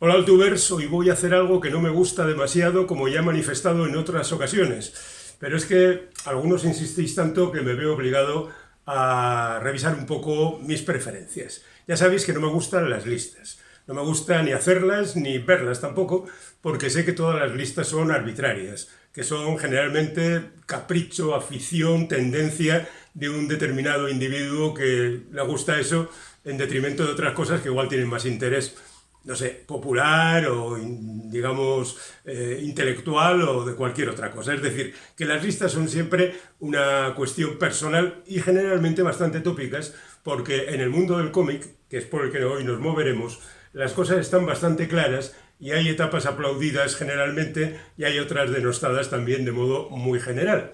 Hola Altubers, hoy voy a hacer algo que no me gusta demasiado, como ya he manifestado en otras ocasiones, pero es que algunos insistís tanto que me veo obligado a revisar un poco mis preferencias. Ya sabéis que no me gustan las listas, no me gusta ni hacerlas ni verlas tampoco, porque sé que todas las listas son arbitrarias, que son generalmente capricho, afición, tendencia de un determinado individuo que le gusta eso en detrimento de otras cosas que igual tienen más interés, no sé, popular o, digamos, intelectual o de cualquier otra cosa. Es decir, que las listas son siempre una cuestión personal y generalmente bastante tópicas, porque en el mundo del cómic, que es por el que hoy nos moveremos, las cosas están bastante claras y hay etapas aplaudidas generalmente y hay otras denostadas también de modo muy general.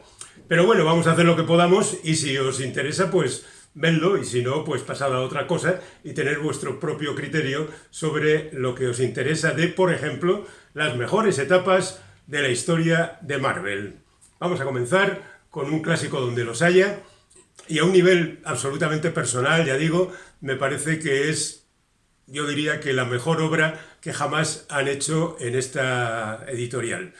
Pero bueno, vamos a hacer lo que podamos y si os interesa, pues vedlo, y si no, pues pasad a otra cosa y tener vuestro propio criterio sobre lo que os interesa de, por ejemplo, las mejores etapas de la historia de Marvel. Vamos a comenzar con un clásico donde los haya y a un nivel absolutamente personal, ya digo, me parece que es, yo diría que la mejor obra que jamás han hecho en esta editorial.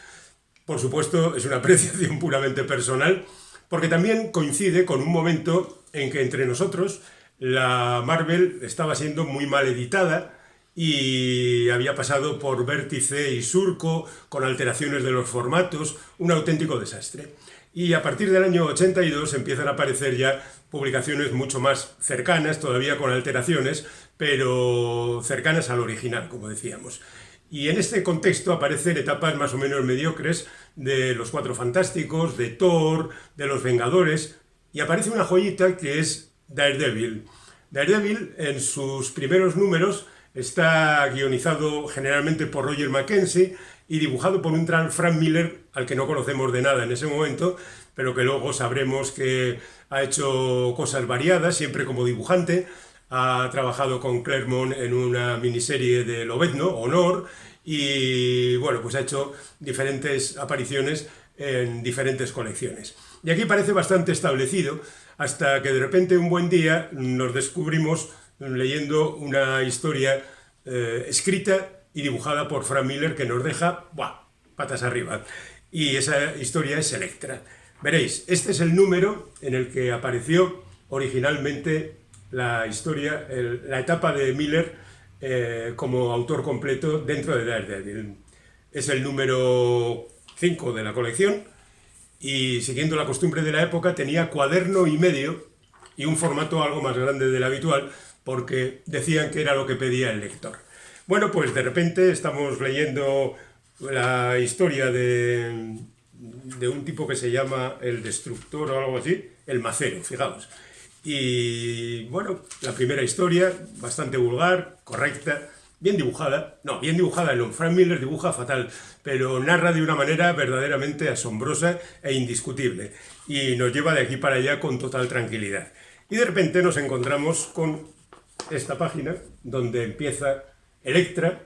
Por supuesto, es una apreciación puramente personal, porque también coincide con un momento en que entre nosotros la Marvel estaba siendo muy mal editada y había pasado por Vértice y Surco con alteraciones de los formatos, un auténtico desastre. Y a partir del año 82 empiezan a aparecer ya publicaciones mucho más cercanas, todavía con alteraciones, pero cercanas al original, como decíamos. Y en este contexto aparecen etapas más o menos mediocres de los Cuatro Fantásticos, de Thor, de los Vengadores, y aparece una joyita que es Daredevil. Daredevil, en sus primeros números, está guionizado generalmente por Roger Mackenzie y dibujado por un Frank Miller al que no conocemos de nada en ese momento, pero que luego sabremos que ha hecho cosas variadas, siempre como dibujante. Ha trabajado con Claremont en una miniserie de Lobezno, Honor, y bueno, pues ha hecho diferentes apariciones en diferentes colecciones. Y aquí parece bastante establecido, hasta que de repente un buen día nos descubrimos leyendo una historia escrita y dibujada por Frank Miller que nos deja, ¡buah!, patas arriba. Y esa historia es Electra. Veréis, este es el número en el que apareció originalmente la historia, la etapa de Miller como autor completo dentro de Daredevil. Es el número 5 de la colección y, siguiendo la costumbre de la época, tenía cuaderno y medio y un formato algo más grande del habitual, porque decían que era lo que pedía el lector. Bueno, pues de repente estamos leyendo la historia de un tipo que se llama el Destructor o algo así, el Macero, fijaos. Y bueno, la primera historia, bastante vulgar, correcta, bien dibujada. No, bien dibujada no, Frank Miller dibuja fatal, pero narra de una manera verdaderamente asombrosa e indiscutible. Y nos lleva de aquí para allá con total tranquilidad. Y de repente nos encontramos con esta página donde empieza Electra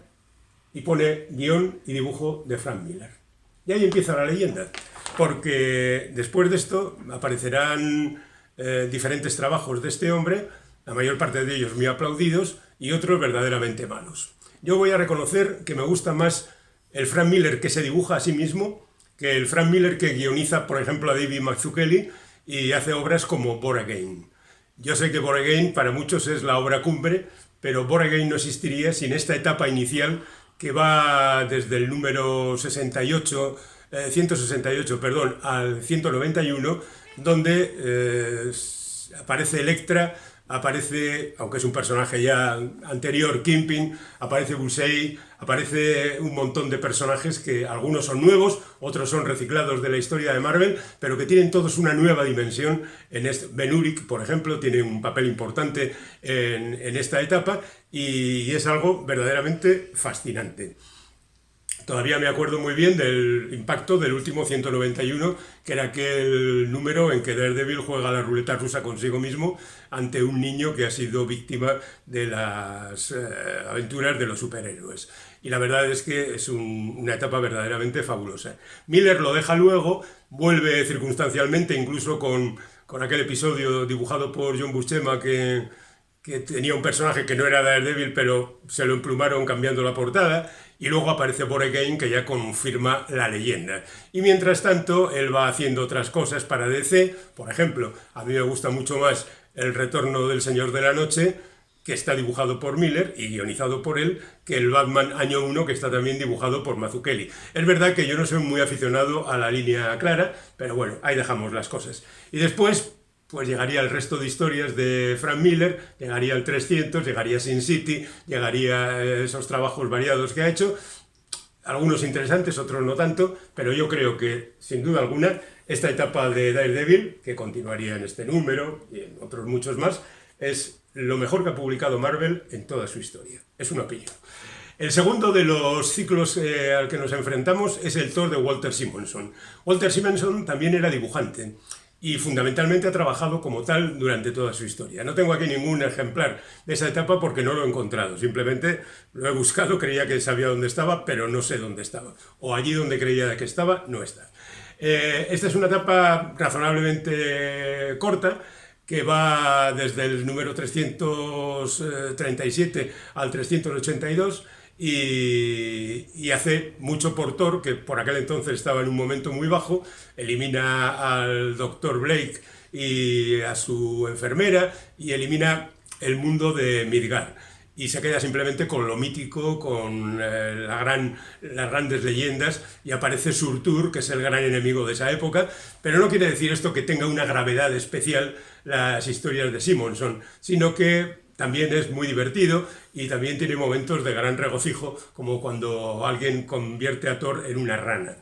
y pone guión y dibujo de Frank Miller. Y ahí empieza la leyenda, porque después de esto aparecerán diferentes trabajos de este hombre, la mayor parte de ellos muy aplaudidos y otros verdaderamente malos. Yo voy a reconocer que me gusta más el Frank Miller que se dibuja a sí mismo que el Frank Miller que guioniza, por ejemplo, a David Mazzucchelli y hace obras como Born Again. Yo sé que Born Again para muchos es la obra cumbre, pero Born Again no existiría sin esta etapa inicial que va desde el número 168, perdón, al 191, donde aparece Electra, aparece, aunque es un personaje ya anterior, Kingpin, aparece Bullseye, aparece un montón de personajes que algunos son nuevos, otros son reciclados de la historia de Marvel, pero que tienen todos una nueva dimensión. En este, Ben Urich, por ejemplo, tiene un papel importante en esta etapa y es algo verdaderamente fascinante. Todavía me acuerdo muy bien del impacto del último 191, que era aquel número en que Daredevil juega la ruleta rusa consigo mismo ante un niño que ha sido víctima de las aventuras de los superhéroes. Y la verdad es que es una etapa verdaderamente fabulosa. Miller lo deja luego, vuelve circunstancialmente, incluso con aquel episodio dibujado por John Buscema que que tenía un personaje que no era Daredevil, pero se lo emplumaron cambiando la portada, y luego aparece Born Again, que ya confirma la leyenda. Y mientras tanto, él va haciendo otras cosas para DC. Por ejemplo, a mí me gusta mucho más El retorno del Señor de la Noche, que está dibujado por Miller y guionizado por él, que el Batman Año 1, que está también dibujado por Mazzucchelli. Es verdad que yo no soy muy aficionado a la línea clara, pero bueno, ahí dejamos las cosas. Y después, pues llegaría el resto de historias de Frank Miller, llegaría el 300, llegaría Sin City, llegaría esos trabajos variados que ha hecho, algunos interesantes, otros no tanto, pero yo creo que, sin duda alguna, esta etapa de Daredevil, que continuaría en este número y en otros muchos más, es lo mejor que ha publicado Marvel en toda su historia. Es una opinión. El segundo de los ciclos al que nos enfrentamos es el Thor de Walter Simonson. Walter Simonson también era dibujante y fundamentalmente ha trabajado como tal durante toda su historia. No tengo aquí ningún ejemplar de esa etapa porque no lo he encontrado. Simplemente lo he buscado, creía que sabía dónde estaba, pero no sé dónde estaba. O allí donde creía que estaba, no está. Esta es una etapa razonablemente corta, que va desde el número 337 al 382 y hace mucho por Thor, que por aquel entonces estaba en un momento muy bajo, elimina al Dr. Blake y a su enfermera y elimina el mundo de Midgard. Y se queda simplemente con lo mítico, con las grandes leyendas, y aparece Surtur, que es el gran enemigo de esa época, pero no quiere decir esto que tenga una gravedad especial las historias de Simonson, sino que también es muy divertido y también tiene momentos de gran regocijo, como cuando alguien convierte a Thor en una rana.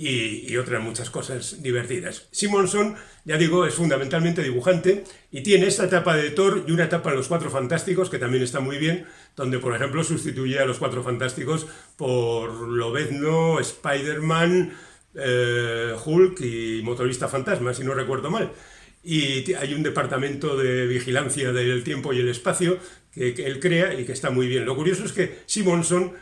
Y otras muchas cosas divertidas. Simonson, ya digo, es fundamentalmente dibujante y tiene esta etapa de Thor y una etapa de los Cuatro Fantásticos, que también está muy bien, donde, por ejemplo, sustituye a los Cuatro Fantásticos por Lobezno, Spider-Man, Hulk y Motorista Fantasma, si no recuerdo mal. Y hay un departamento de vigilancia del tiempo y el espacio que él crea y que está muy bien. Lo curioso es que Simonson,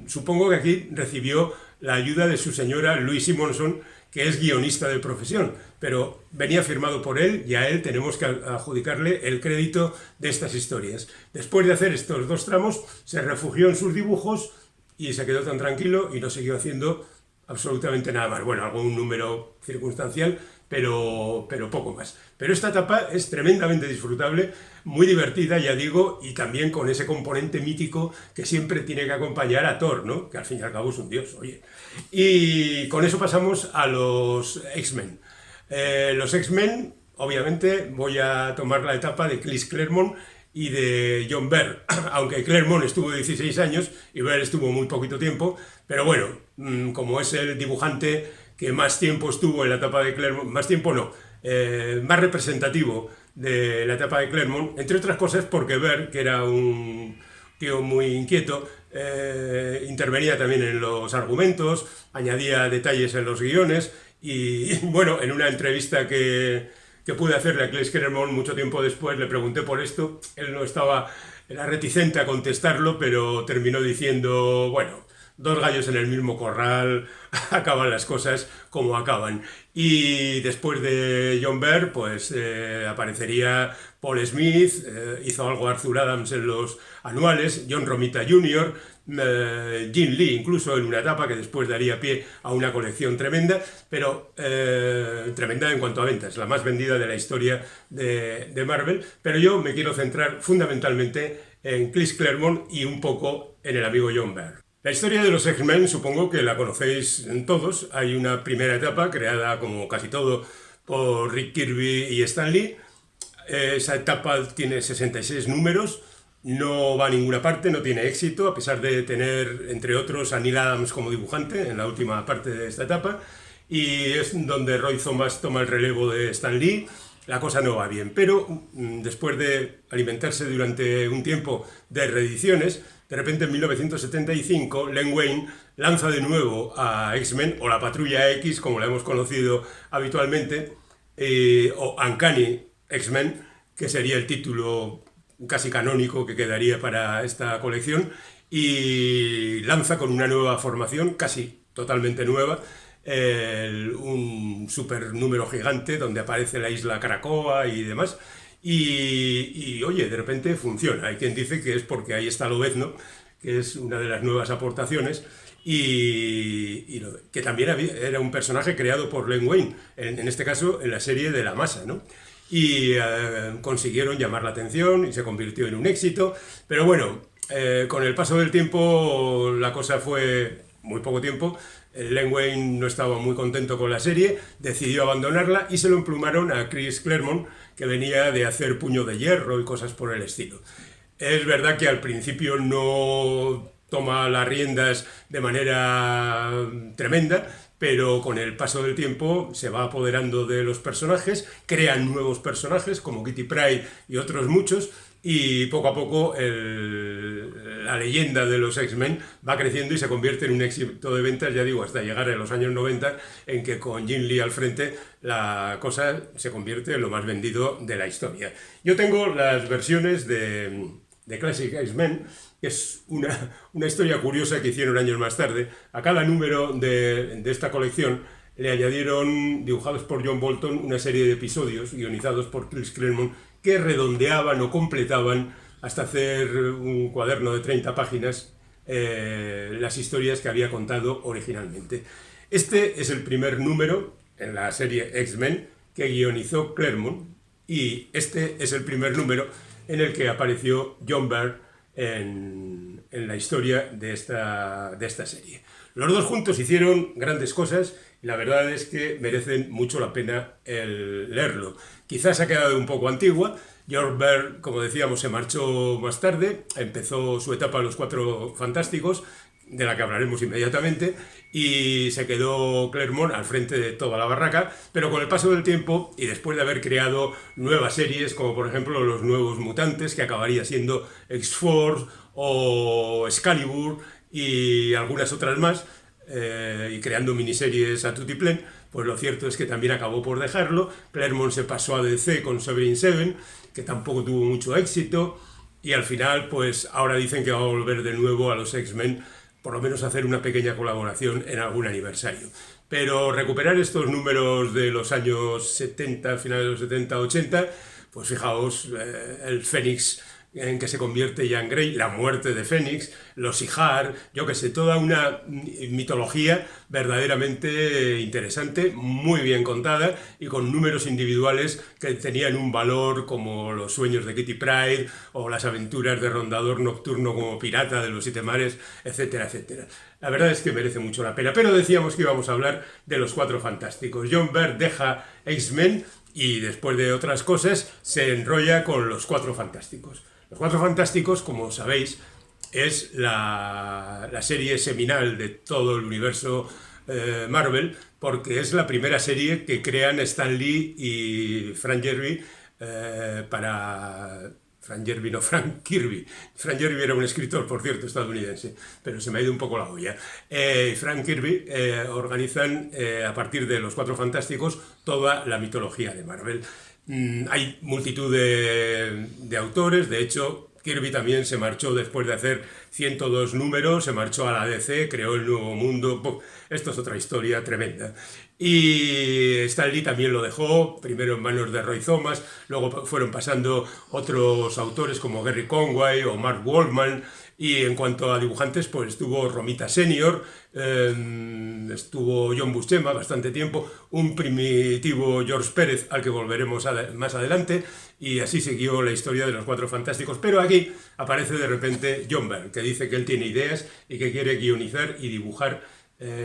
supongo que aquí recibió la ayuda de su señora Louise Simonson, que es guionista de profesión, pero venía firmado por él y a él tenemos que adjudicarle el crédito de estas historias. Después de hacer estos dos tramos, se refugió en sus dibujos y se quedó tan tranquilo y no siguió haciendo absolutamente nada más. Bueno, algún número circunstancial, pero poco más. Pero esta etapa es tremendamente disfrutable, muy divertida, ya digo, y también con ese componente mítico que siempre tiene que acompañar a Thor, ¿no? Que al fin y al cabo es un dios, oye. Y con eso pasamos a los X-Men. Los X-Men, obviamente, voy a tomar la etapa de Chris Claremont y de John Byrne, aunque Claremont estuvo 16 años y Byrne estuvo muy poquito tiempo, pero bueno, como es el dibujante que más tiempo estuvo en la etapa de Claremont, más tiempo no, más representativo de la etapa de Claremont, entre otras cosas porque Byrne, que era un tío muy inquieto, intervenía también en los argumentos, añadía detalles en los guiones y bueno, en una entrevista que pude hacerle a Chris Claremont mucho tiempo después, le pregunté por esto, él no estaba, era reticente a contestarlo, pero terminó diciendo, bueno, dos gallos en el mismo corral, acaban las cosas como acaban. Y después de John Byrne, pues aparecería Paul Smith, hizo algo Arthur Adams en los anuales, John Romita Jr., Jim Lee, incluso en una etapa que después daría pie a una colección tremenda, pero tremenda en cuanto a ventas, la más vendida de la historia de Marvel. Pero yo me quiero centrar fundamentalmente en Chris Claremont y un poco en el amigo John Byrne. La historia de los X-Men supongo que la conocéis todos. Hay una primera etapa creada, como casi todo, por Rick Kirby y Stan Lee. Esa etapa tiene 66 números, no va a ninguna parte, no tiene éxito, a pesar de tener, entre otros, a Neil Adams como dibujante en la última parte de esta etapa. Y es donde Roy Thomas toma el relevo de Stan Lee. La cosa no va bien, pero después de alimentarse durante un tiempo de reediciones, de repente en 1975 Len Wein lanza de nuevo a X-Men, o la Patrulla X, como la hemos conocido habitualmente, o Uncanny X-Men, que sería el título casi canónico que quedaría para esta colección, y lanza con una nueva formación, casi totalmente nueva, un super número gigante donde aparece la isla Krakoa y demás, oye, de repente funciona. Hay quien dice que es porque ahí está Lobezno, que es una de las nuevas aportaciones, que también era un personaje creado por Len Wein, en este caso en la serie de La Masa, ¿no? Consiguieron llamar la atención y se convirtió en un éxito, pero bueno, con el paso del tiempo la cosa fue muy poco tiempo. Len Wein no estaba muy contento con la serie, decidió abandonarla y se lo emplumaron a Chris Claremont, que venía de hacer Puño de Hierro y cosas por el estilo. Es verdad que al principio no toma las riendas de manera tremenda, pero con el paso del tiempo se va apoderando de los personajes, crean nuevos personajes como Kitty Pryde y otros muchos, y poco a poco la leyenda de los X-Men va creciendo y se convierte en un éxito de ventas, ya digo, hasta llegar a los años 90, en que con Jim Lee al frente la cosa se convierte en lo más vendido de la historia. Yo tengo las versiones de Classic X-Men, que es una historia curiosa que hicieron años más tarde. A cada número de esta colección le añadieron, dibujados por John Bolton, una serie de episodios guionizados por Chris Claremont que redondeaban o completaban hasta hacer un cuaderno de 30 páginas las historias que había contado originalmente. Este es el primer número en la serie X-Men que guionizó Claremont, y este es el primer número en el que apareció John Byrne en la historia de esta serie. Los dos juntos hicieron grandes cosas y la verdad es que merecen mucho la pena el leerlo. Quizás ha quedado un poco antigua. George Byrne, como decíamos, se marchó más tarde, empezó su etapa en Los Cuatro Fantásticos, de la que hablaremos inmediatamente, y se quedó Claremont al frente de toda la barraca, pero con el paso del tiempo y después de haber creado nuevas series, como por ejemplo Los Nuevos Mutantes, que acabaría siendo X-Force o Excalibur y algunas otras más, y creando miniseries a tutiplén, pues lo cierto es que también acabó por dejarlo. Claremont se pasó a DC con Sovereign Seven, que tampoco tuvo mucho éxito, y al final pues ahora dicen que va a volver de nuevo a los X-Men, por lo menos hacer una pequeña colaboración en algún aniversario. Pero recuperar estos números de los años 70, finales de los 70, 80, pues fijaos, el Fénix en que se convierte Jean Grey, la muerte de Fénix, los Sihar, yo que sé, toda una mitología verdaderamente interesante, muy bien contada y con números individuales que tenían un valor, como Los Sueños de Kitty Pryde o Las Aventuras de Rondador Nocturno como pirata de los Siete Mares, etcétera, etcétera. La verdad es que merece mucho la pena, pero decíamos que íbamos a hablar de Los Cuatro Fantásticos. John Byrne deja X-Men y después de otras cosas se enrolla con Los Cuatro Fantásticos. Los Cuatro Fantásticos, como sabéis, es la serie seminal de todo el universo Marvel, porque es la primera serie que crean Stan Lee y Frank Kirby Frank Kirby. Frank Kirby era un escritor, por cierto, estadounidense, pero se me ha ido un poco la olla. Frank Kirby organizan, a partir de Los Cuatro Fantásticos, toda la mitología de Marvel. Hay multitud de autores, de hecho Kirby también se marchó después de hacer 102 números, se marchó a la DC, creó el Nuevo Mundo. Esto es otra historia tremenda. Y Stan Lee también lo dejó, primero en manos de Roy Thomas, luego fueron pasando otros autores como Gerry Conway o Mark Waldman, y en cuanto a dibujantes, pues estuvo Romita Senior, estuvo John Buscema bastante tiempo, un primitivo George Pérez al que volveremos más adelante, y así siguió la historia de Los Cuatro Fantásticos. Pero aquí aparece de repente John Byrne, que dice que él tiene ideas y que quiere guionizar y dibujar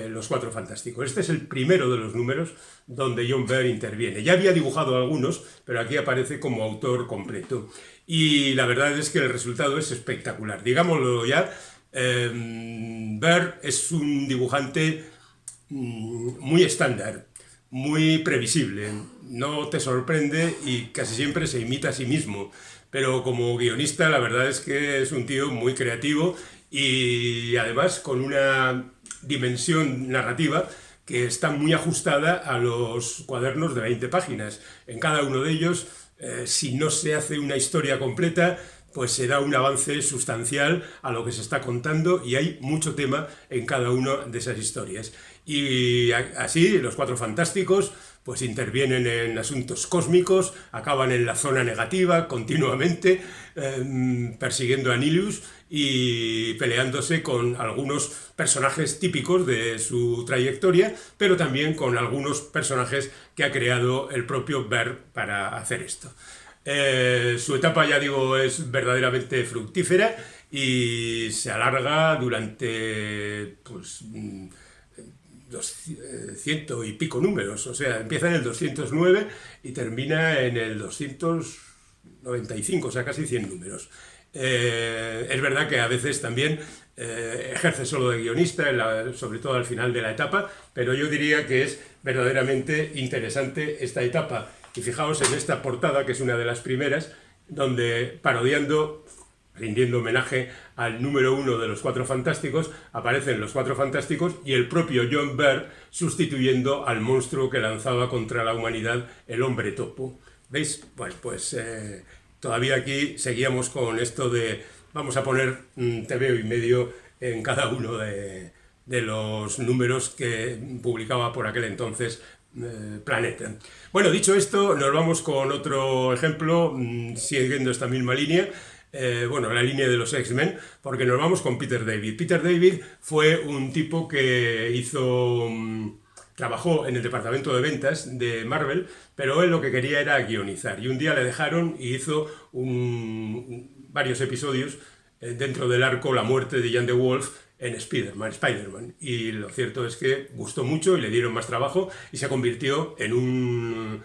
Los Cuatro Fantásticos. Este es el primero de los números donde John Byrne interviene. Ya había dibujado algunos, pero aquí aparece como autor completo. Y la verdad es que el resultado es espectacular. Digámoslo ya, Byrne es un dibujante muy estándar, muy previsible. No te sorprende y casi siempre se imita a sí mismo. Pero como guionista, la verdad es que es un tío muy creativo y además con una dimensión narrativa que está muy ajustada a los cuadernos de 20 páginas. En cada uno de ellos, si no se hace una historia completa, pues se da un avance sustancial a lo que se está contando y hay mucho tema en cada una de esas historias. Y así los Cuatro Fantásticos pues intervienen en asuntos cósmicos, acaban en la zona negativa continuamente, persiguiendo a Nihilus y peleándose con algunos personajes típicos de su trayectoria, pero también con algunos personajes que ha creado el propio Byrne para hacer esto. Su etapa, ya digo, es verdaderamente fructífera y se alarga durante pues, 200 y pico números, o sea, empieza en el 209 y termina en el 295, o sea, casi 100 números. Es verdad que a veces también ejerce solo de guionista, sobre todo al final de la etapa, pero yo diría que es verdaderamente interesante esta etapa. Y fijaos en esta portada, que es una de las primeras, donde parodiando, rindiendo homenaje al número 1 de los Cuatro Fantásticos, aparecen los Cuatro Fantásticos y el propio John Byrne sustituyendo al monstruo que lanzaba contra la humanidad el Hombre Topo. ¿Veis? Bueno, pues todavía aquí seguíamos con esto de vamos a poner TVO y medio en cada uno de los números que publicaba por aquel entonces Planeta. Bueno, dicho esto, nos vamos con otro ejemplo, siguiendo esta misma línea. Bueno, la línea de los X-Men, porque nos vamos con Peter David. Peter David fue un tipo que trabajó en el departamento de ventas de Marvel, pero él lo que quería era guionizar. Y un día le dejaron y hizo varios episodios dentro del arco La muerte de Jan de Wolf en Spider-Man. Y lo cierto es que gustó mucho y le dieron más trabajo y se convirtió en un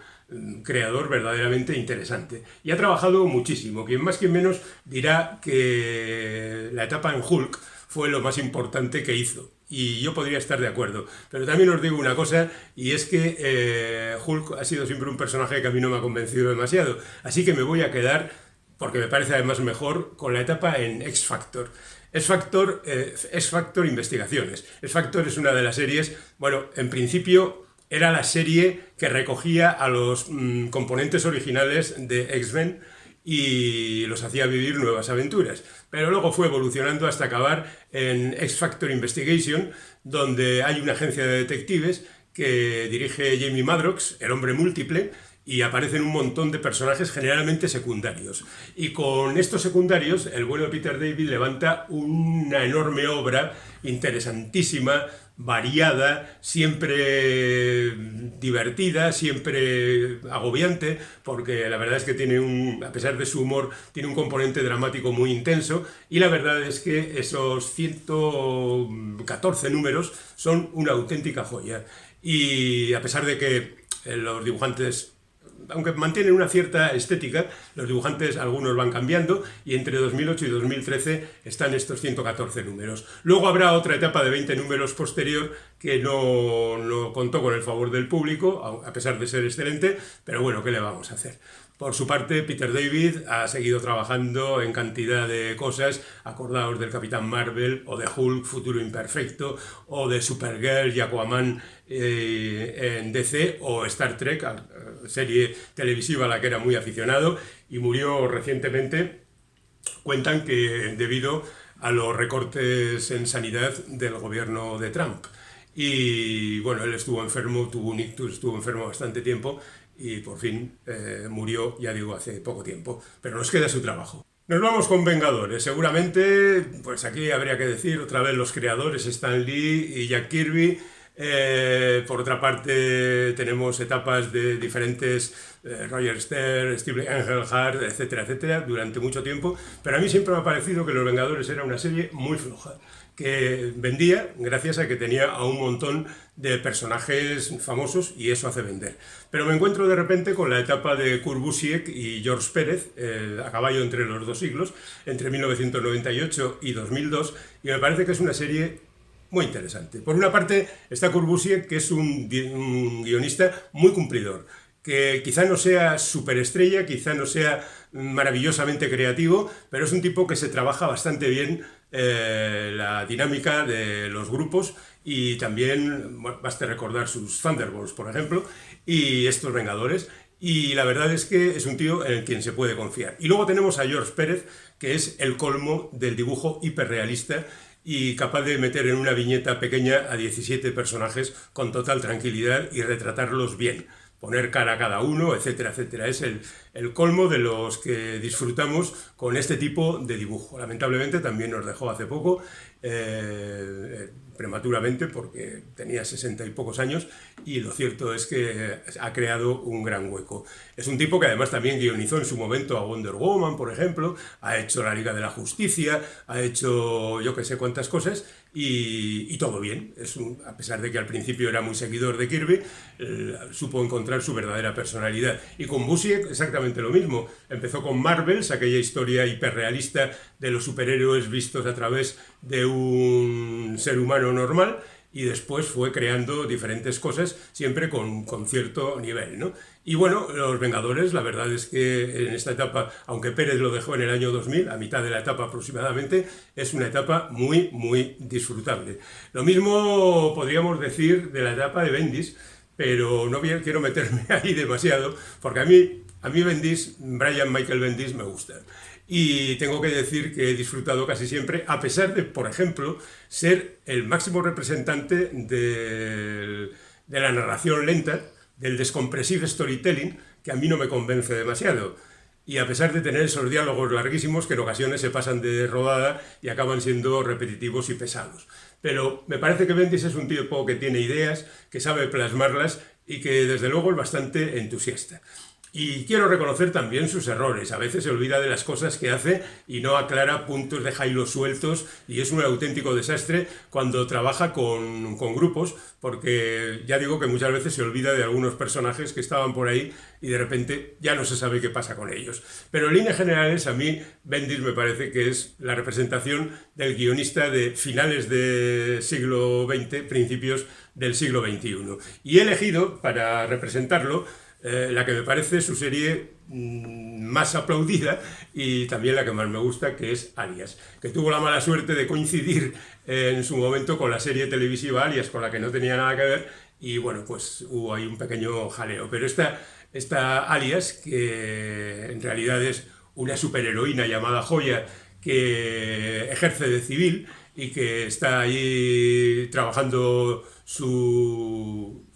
creador verdaderamente interesante. Y ha trabajado muchísimo. Quien más, quien menos dirá que la etapa en Hulk fue lo más importante que hizo. Y yo podría estar de acuerdo. Pero también os digo una cosa, y es que Hulk ha sido siempre un personaje que a mí no me ha convencido demasiado. Así que me voy a quedar, porque me parece además mejor, con la etapa en X-Factor. X-Factor Investigaciones. X-Factor es una de las series, bueno, en principio era la serie que recogía a los componentes originales de X-Men y los hacía vivir nuevas aventuras. Pero luego fue evolucionando hasta acabar en X-Factor Investigation, donde hay una agencia de detectives que dirige Jamie Madrox, el hombre múltiple, y aparecen un montón de personajes generalmente secundarios. Y con estos secundarios, el bueno de Peter David levanta una enorme obra interesantísima, variada, siempre divertida, siempre agobiante, porque la verdad es que tiene a pesar de su humor, tiene un componente dramático muy intenso, y la verdad es que esos 114 números son una auténtica joya. Y a pesar de que los dibujantes, aunque mantienen una cierta estética, los dibujantes algunos van cambiando y entre 2008 y 2013 están estos 114 números. Luego habrá otra etapa de 20 números posterior que no contó con el favor del público, a pesar de ser excelente, pero bueno, ¿qué le vamos a hacer? Por su parte, Peter David ha seguido trabajando en cantidad de cosas, acordaos del Capitán Marvel, o de Hulk, Futuro Imperfecto, o de Supergirl y Aquaman en DC, o Star Trek, serie televisiva a la que era muy aficionado, y murió recientemente. Cuentan que debido a los recortes en sanidad del gobierno de Trump. Y bueno, él estuvo enfermo, tuvo un ictus, estuvo enfermo bastante tiempo, y por fin murió, ya digo, hace poco tiempo. Pero nos queda su trabajo. Nos vamos con Vengadores. Seguramente, pues aquí habría que decir otra vez los creadores, Stan Lee y Jack Kirby. Por otra parte, tenemos etapas de diferentes Roger Stern, Steve Engelhardt, etcétera, etcétera, durante mucho tiempo. Pero a mí siempre me ha parecido que Los Vengadores era una serie muy floja, que vendía gracias a que tenía a un montón de personajes famosos y eso hace vender. Pero me encuentro de repente con la etapa de Kurt Busiek y George Pérez, a caballo entre los dos siglos, entre 1998 y 2002, y me parece que es una serie muy interesante. Por una parte está Kurt Busiek, que es un guionista muy cumplidor, que quizá no sea superestrella, quizá no sea maravillosamente creativo, pero es un tipo que se trabaja bastante bien la dinámica de los grupos y también, bueno, basta recordar sus Thunderbolts, por ejemplo, y estos Vengadores. y la verdad es que es un tío en el quien se puede confiar. Y luego tenemos a George Pérez, que es el colmo del dibujo hiperrealista y capaz de meter en una viñeta pequeña a 17 personajes con total tranquilidad y retratarlos bien, poner cara a cada uno, etcétera, etcétera. Es el colmo de los que disfrutamos con este tipo de dibujo. Lamentablemente también nos dejó hace poco, prematuramente, porque tenía 60 y pocos años, y lo cierto es que ha creado un gran hueco. Es un tipo que además también guionizó en su momento a Wonder Woman, por ejemplo, ha hecho la Liga de la Justicia, ha hecho yo que sé cuántas cosas, y todo bien. A pesar de que al principio era muy seguidor de Kirby, supo encontrar su verdadera personalidad. Y con Busiek exactamente lo mismo. Empezó con Marvels, aquella historia hiperrealista de los superhéroes vistos a través de un ser humano normal, y después fue creando diferentes cosas, siempre con cierto nivel, ¿no? Y bueno, Los Vengadores, la verdad es que en esta etapa, aunque Pérez lo dejó en el año 2000, a mitad de la etapa aproximadamente, es una etapa muy, muy disfrutable. Lo mismo podríamos decir de la etapa de Bendis, pero no quiero meterme ahí demasiado, porque a mí Bendis, Brian Michael Bendis, me gusta. Y tengo que decir que he disfrutado casi siempre, a pesar de, por ejemplo, ser el máximo representante de la narración lenta, del descompressive storytelling, que a mí no me convence demasiado. Y a pesar de tener esos diálogos larguísimos que en ocasiones se pasan de rodada y acaban siendo repetitivos y pesados. Pero me parece que Bendis es un tipo que tiene ideas, que sabe plasmarlas y que desde luego es bastante entusiasta. Y quiero reconocer también sus errores. A veces se olvida de las cosas que hace y no aclara puntos, deja hilos sueltos, y es un auténtico desastre cuando trabaja con grupos, porque ya digo que muchas veces se olvida de algunos personajes que estaban por ahí y de repente ya no se sabe qué pasa con ellos. Pero en líneas generales a mí Bendis me parece que es la representación del guionista de finales del siglo XX, principios del siglo XXI. Y he elegido para representarlo la que me parece su serie más aplaudida y también la que más me gusta, que es Alias, que tuvo la mala suerte de coincidir en su momento con la serie televisiva Alias, con la que no tenía nada que ver, y bueno, pues hubo ahí un pequeño jaleo. Pero esta Alias, que en realidad es una superheroína llamada Joya, que ejerce de civil y que está ahí trabajando su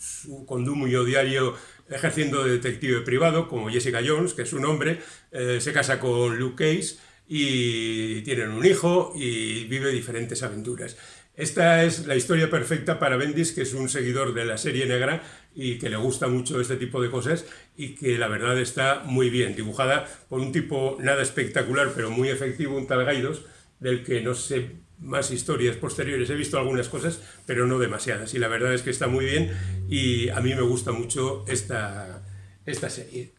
condumio diario, ejerciendo de detective privado, como Jessica Jones, que es su nombre, se casa con Luke Cage y tienen un hijo y vive diferentes aventuras. Esta es la historia perfecta para Bendis, que es un seguidor de la serie negra y que le gusta mucho este tipo de cosas, y que la verdad está muy bien dibujada por un tipo nada espectacular, pero muy efectivo, un tal Gaidos, del que no sé más historias posteriores. He visto algunas cosas, pero no demasiadas, y la verdad es que está muy bien y a mí me gusta mucho esta serie.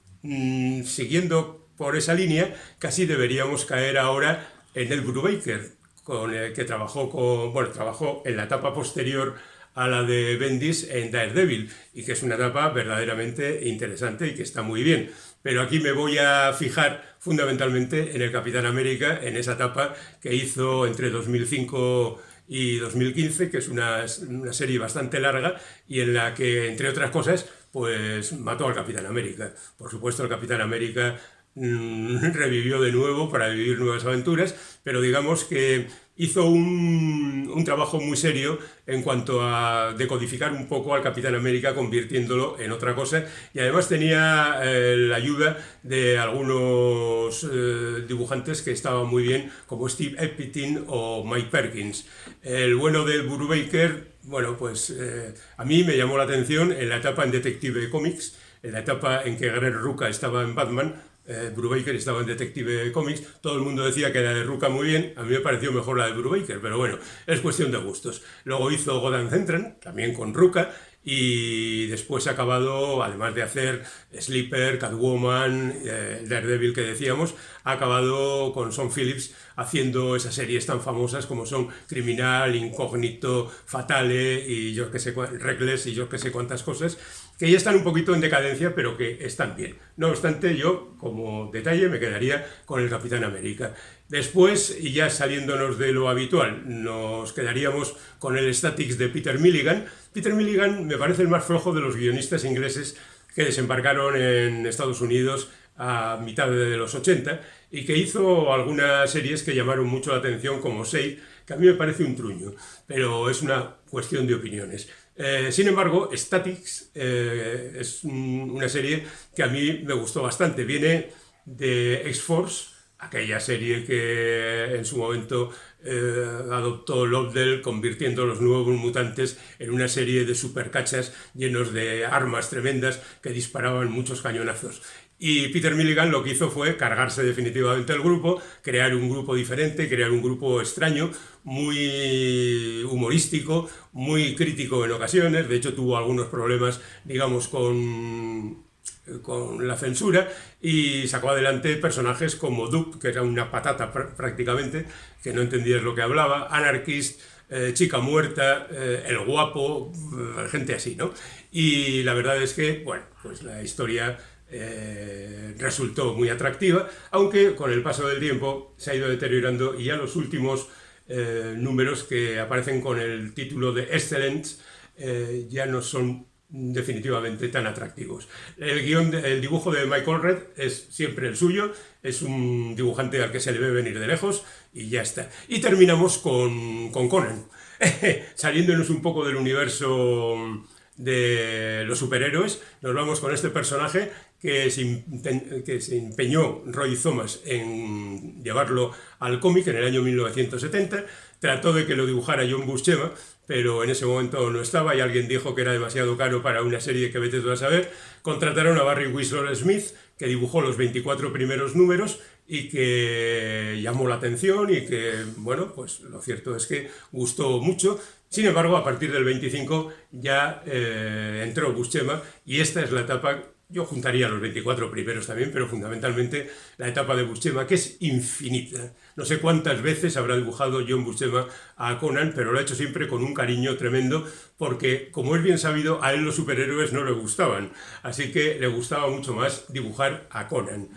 Siguiendo por esa línea, casi deberíamos caer ahora en Ed Brubaker, con el que trabajó en la etapa posterior a la de Bendis en Daredevil, y que es una etapa verdaderamente interesante y que está muy bien. Pero aquí me voy a fijar fundamentalmente en el Capitán América, en esa etapa que hizo entre 2005 y 2015, que es una serie bastante larga y en la que, entre otras cosas, pues mató al Capitán América. Por supuesto, el Capitán América revivió de nuevo para vivir nuevas aventuras, pero digamos que hizo un trabajo muy serio en cuanto a decodificar un poco al Capitán América, convirtiéndolo en otra cosa, y además tenía la ayuda de algunos dibujantes que estaban muy bien, como Steve Epting o Mike Perkins. El bueno del Brubaker, bueno, pues a mí me llamó la atención en la etapa en Detective Comics, en la etapa en que Greg Rucka estaba en Batman. Brubaker estaba en Detective Comics, todo el mundo decía que la de Rucka muy bien, a mí me pareció mejor la de Brubaker, pero bueno, es cuestión de gustos. Luego hizo Gotham Central, también con Rucka, y después ha acabado, además de hacer Sleeper, Catwoman, Daredevil que decíamos, ha acabado con Sean Phillips haciendo esas series tan famosas como son Criminal, Incógnito, Fatale y yo que sé, Reckless y yo que sé cuántas cosas, que ya están un poquito en decadencia, pero que están bien. No obstante, yo, como detalle, me quedaría con el Capitán América. Después, y ya saliéndonos de lo habitual, nos quedaríamos con el Statics de Peter Milligan. Peter Milligan me parece el más flojo de los guionistas ingleses que desembarcaron en Estados Unidos a mitad de los 80 y que hizo algunas series que llamaron mucho la atención, como Safe, que a mí me parece un truño, pero es una cuestión de opiniones. Sin embargo, Statics es una serie que a mí me gustó bastante. Viene de X-Force, aquella serie que en su momento adoptó Lovell, convirtiendo los Nuevos Mutantes en una serie de supercachas llenos de armas tremendas que disparaban muchos cañonazos. Y Peter Milligan lo que hizo fue cargarse definitivamente el grupo, crear un grupo diferente, crear un grupo extraño, muy humorístico, muy crítico en ocasiones. De hecho, tuvo algunos problemas, digamos, con la censura, y sacó adelante personajes como Duke, que era una patata prácticamente, que no entendías lo que hablaba, Anarchist, Chica Muerta, El Guapo, gente así, ¿no? Y la verdad es que, bueno, pues la historia resultó muy atractiva, aunque con el paso del tiempo se ha ido deteriorando, y ya los últimos números que aparecen con el título de Excellence ya no son definitivamente tan atractivos. El dibujo de Michael Red es siempre el suyo, es un dibujante al que se le ve venir de lejos y ya está. Y terminamos con Conan, saliéndonos un poco del universo de los superhéroes. Nos vamos con este personaje que se empeñó Roy Thomas en llevarlo al cómic en el año 1970. Trató de que lo dibujara John Buscema, pero en ese momento no estaba y alguien dijo que era demasiado caro para una serie que vete tú a saber. Contrataron a Barry Windsor Smith, que dibujó los 24 primeros números y que llamó la atención y que, bueno, pues lo cierto es que gustó mucho. Sin embargo, a partir del 25 ya entró Buscema, y esta es la etapa. Yo juntaría los 24 primeros también, pero fundamentalmente la etapa de Buscema, que es infinita. No sé cuántas veces habrá dibujado John Buscema a Conan, pero lo ha hecho siempre con un cariño tremendo, porque, como es bien sabido, a él los superhéroes no le gustaban, así que le gustaba mucho más dibujar a Conan.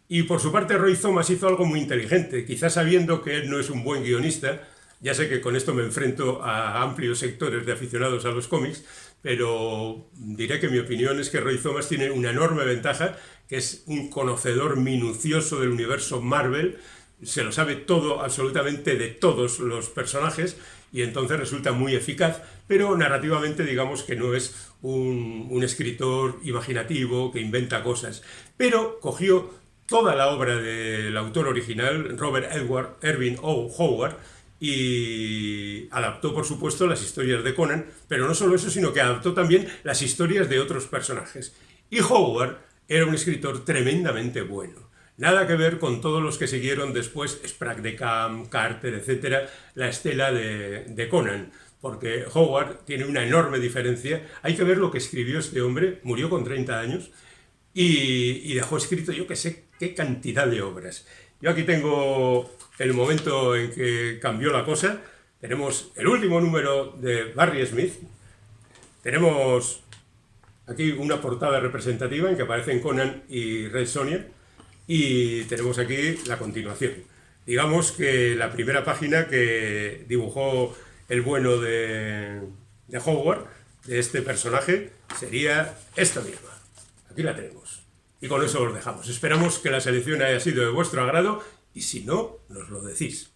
Y por su parte, Roy Thomas hizo algo muy inteligente, quizás sabiendo que él no es un buen guionista. Ya sé que con esto me enfrento a amplios sectores de aficionados a los cómics, pero diré que mi opinión es que Roy Thomas tiene una enorme ventaja, que es un conocedor minucioso del universo Marvel, se lo sabe todo, absolutamente de todos los personajes, y entonces resulta muy eficaz, pero narrativamente digamos que no es un escritor imaginativo que inventa cosas. Pero cogió toda la obra del autor original, Robert Edward Irving O. Howard, y adaptó, por supuesto, las historias de Conan, pero no solo eso, sino que adaptó también las historias de otros personajes. Y Howard era un escritor tremendamente bueno. Nada que ver con todos los que siguieron después, Sprague de Camp, Carter, etc., la estela de Conan, porque Howard tiene una enorme diferencia. Hay que ver lo que escribió este hombre, murió con 30 años, y dejó escrito yo que sé qué cantidad de obras. Yo aquí tengo el momento en que cambió la cosa. Tenemos el último número de Barry Smith. Tenemos aquí una portada representativa en que aparecen Conan y Red Sonja. Y tenemos aquí la continuación. Digamos que la primera página que dibujó el bueno de Howard, de este personaje, sería esta misma. Aquí la tenemos. Y con eso os dejamos. Esperamos que la selección haya sido de vuestro agrado, y si no, nos lo decís.